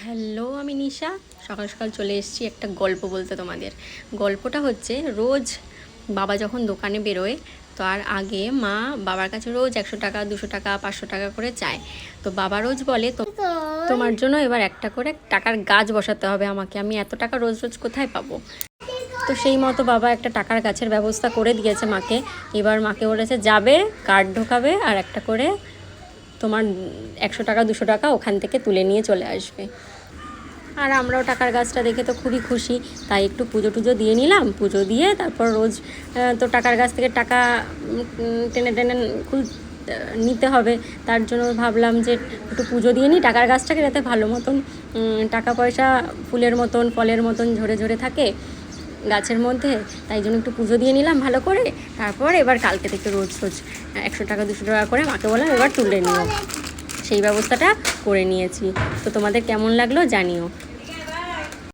Hello, আমি নিশা। সকাল সকাল চলে এসেছি একটা গল্প বলতে তোমাদের। গল্পটা হচ্ছে, রোজ বাবা যখন দোকানে বেরোয় তার আগে মা বাবার কাছে রোজ 100 টাকা, 200 টাকা, 500 টাকা করে চায়। তো বাবা রোজ বলে, তোমার জন্য এবার একটা করে টাকার গাছ বসাতে হবে আমাকে, আমি এত টাকা রোজ রোজ কোথায় পাবো। তো সেই মতো বাবা একটা টাকার গাছের ব্যবস্থা করে দিয়েছে মাকে। এবার মাকে বলেছে, যাবে কার্ড ঢোকাবে আর একটা করে তোমার 100 টাকা 200 টাকা ওখান থেকে তুলে নিয়ে চলে আসবে। আর আমরাও টাকার গাছটা দেখে তো খুবই খুশি, তাই একটু পুজো টুজো দিয়ে নিলাম। পুজো দিয়ে তারপর রোজ তো টাকার গাছ থেকে টাকা টেনে টেনে নিতে হবে। তার জন্য ভাবলাম যে একটু পুজো দিয়ে নিই টাকার গাছটাকে, যাতে ভালো মতন টাকা পয়সা ফুলের মতন ফলের মতন ঝরে ঝরে থাকে গাছের মধ্যে। তাই জন্য একটু পুজো দিয়ে নিলাম ভালো করে। তারপর এবার কালকে থেকে রোজ রোজ 100 টাকা 200 টাকা করে মাকে বললাম এবার তুলে নিও। সেই ব্যবস্থাটা করে নিয়েছি। তো তোমাদের কেমন লাগলো জানিও।